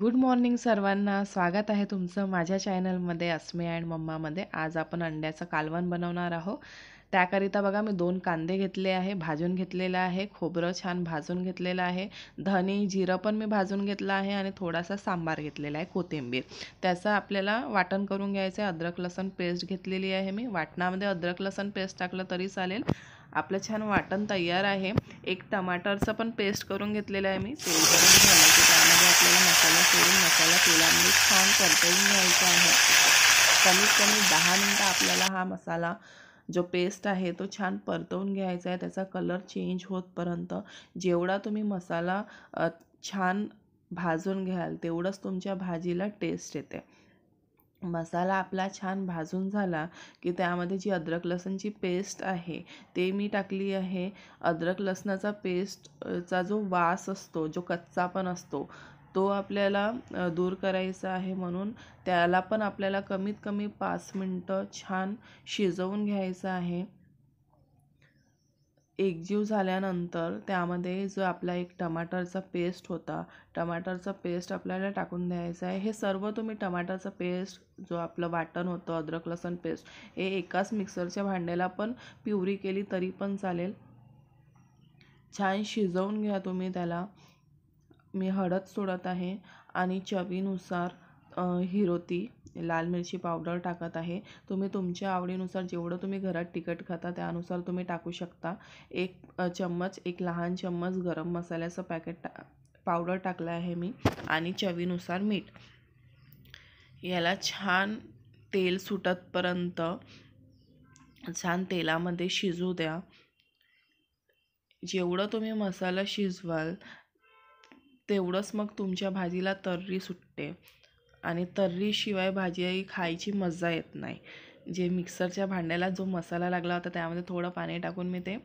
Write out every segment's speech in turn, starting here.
Good morning सर्वांना. स्वागत आहे तुमचं माझ्या चॅनलमध्ये अस्मी अँड मम्मामध्ये. आज आपण अंड्याचं कालवण बनवणार आहोत. त्याकरिता बघा मी 2 कांदे घेतले आहे, भाजून घेतलेलं आहे. खोबरं छान भाजून घेतलेलं आहे. धने जिरं पण मी भाजून घेतलं आहे आणि थोडासा सांबार घेतलेला आहे, कोथिंबीर. त्याचं आपल्याला वाटण करून घ्यायचं आहे. अद्रक लसूण पेस्ट घेतलेली आहे मी. वाटणामध्ये अद्रक लसूण पेस्ट टाकलं तरी चालेल. आपलं छान वाटण तयार आहे. एक टमाटरचं पण पेस्ट करून घेतलेलं आहे मी. तेल गरम झालं की त्यामध्ये आपल्याला मसाला सोडून मसाला तेलामध्ये छान परतवून घ्यायचा आहे. कमीत कमी 10 मिनटं आपल्याला हा मसाला जो पेस्ट आहे तो छान परतवून घ्यायचा आहे. त्याचा कलर चेंज होतपर्यंत जेवढा तुम्ही मसाला छान भाजून घ्याल तेवढंच तुमच्या भाजीला टेस्ट येते. मसाला आपला छान भाजून झाला की त्यामध्ये जी अद्रक लसूणची पेस्ट आहे ते मी टाकली आहे. अद्रक लसणाचा पेस्टचा जो वास असतो, जो कच्चापण असतो, तो आपल्याला दूर करायचा आहे. म्हणून त्याला पण आपल्याला कमीत कमी 5 मिनटं छान शिजवून घ्यायचं आहे. एकजीव झाल्यानंतर त्यामध्ये जो आपला एक टमाटरचा पेस्ट होता, टमाटरचा पेस्ट आपल्याला टाकून द्यायचा आहे. हे सर्व तुम्ही टमाटरचा पेस्ट, जो आपलं वाटण होतं अद्रक लसूण पेस्ट, हे एकाच मिक्सरच्या भांड्याला पण प्युरी केली तरी पण चालेल. छान शिजवून घ्या तुम्ही त्याला. मी हळद सोडत आहे आणि चवीनुसार हिरोती लाल मिरची पावडर टाकत आहे. तुम्ही तुमच्या आवडीनुसार जेवढं तुम्ही घरात तिखट खाता त्यानुसार तुम्ही टाकू शकता. एक लहान चम्मच गरम मसाल्याचं पॅकेट पावडर टाकलं आहे मी आणि चवीनुसार मीठ. याला छान तेल सुटतपर्यंत छान तेलामध्ये शिजू द्या. जेवढं तुम्ही मसाला शिजवाल तेवढंच मग तुमच्या भाजीला तर्री सुटते आणि तर्रीशिवाय भाजी खायची मजा येत नाही. जे मिक्सरच्या भांड्याला जो मसाला लागला होता त्यामध्ये थोडं पाणी टाकून मी ते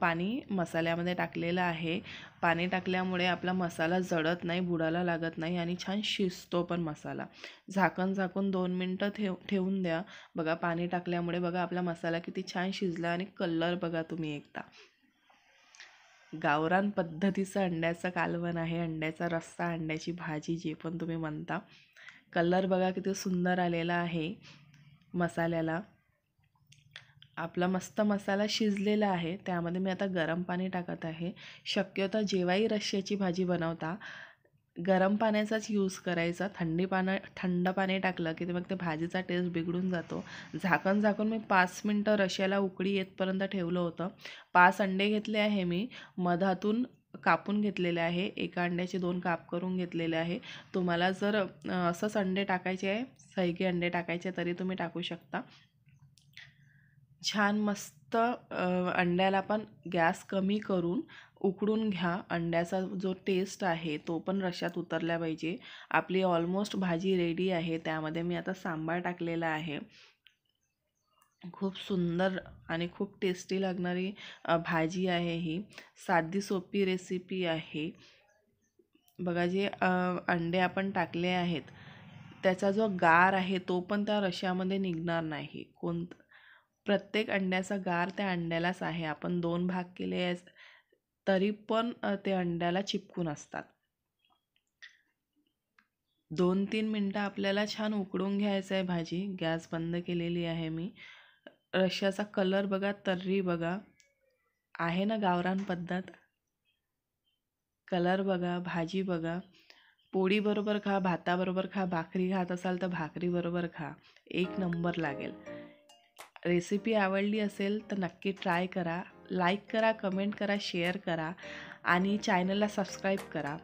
पाणी मसाल्यामध्ये टाकलेलं आहे. पाणी टाकल्यामुळे आपला मसाला जळत नाही, बुडाला लागत नाही आणि छान शिजतो पण मसाला. झाकून 2 मिनटं ठेवून द्या. बघा पाणी टाकल्यामुळे बघा आपला मसाला किती छान शिजला आणि कलर बघा तुम्ही एकदा. गावरान पद्धतीचं अंड्याचं कालवण आहे. अंड्याचा रस्सा, अंड्याची भाजी, जे पण तुम्ही म्हणता. कलर बघा किती सुंदर आलेला आहे मसाल्याला. आपला मस्त मसाला शिजलेला आहे. त्यामध्ये मी आता गरम पाणी टाकत आहे. शक्यतो जेव्हाही रश्श्याची भाजी बनवता गरम पाण्याचाच यूज करायचा. थंड पाणी टाकलं की मग ते भाजीचा टेस्ट बिघडून जातो. झाकून मी 5 मिनटं रश्श्याला उकळी येतपर्यंत ठेवलं होतं. 5 अंडे घेतले आहे मी, मधातून कापून घेतलेले आहे. एका अंड्याचे 2 काप करून घेतलेले आहे. तुम्हाला जर असंच अंडे टाकायचे आहे, सैगे अंडे टाकायचे, तरी तुम्ही टाकू शकता. छान मस्त अंड्याला पण गॅस कमी करून उकडून घ्या. अंड्याचा जो टेस्ट आहे तो पण रश्श्यात उतरला पाहिजे. आपली ऑलमोस्ट भाजी रेडी आहे. त्यामध्ये मी आता सांबार टाकलेला आहे. खूप सुंदर आणि खूप टेस्टी लागणारी भाजी आहे ही. साधी सोपी रेसिपी आहे. बघा, जे अंडे आपण टाकले आहेत त्याचा जो गार आहे तो पण त्या रश्श्यामध्ये निघणार नाही. प्रत्येक अंड्याचा गार त्या अंड्यालाच आहे. आपण 2 भाग केले तरी पण ते अंड्याला चिपकून असतात. 2-3 मिनटं आपल्याला छान उकडून घ्यायचं आहे भाजी. गॅस बंद केलेली आहे मी. रश्श्याचा कलर बघा, तर्री बघा, आहे ना गावरान पद्धत. कलर बघा, भाजी बघा. पोळीबरोबर खा, भाताबरोबर खा, भाकरी खात असाल तर भाकरीबरोबर खा, एक नंबर लागेल. रेसिपी आवडली असेल तर नक्की ट्राय करा. लाईक करा, कमेंट करा, शेअर करा आणि चॅनलला सबस्क्राईब करा.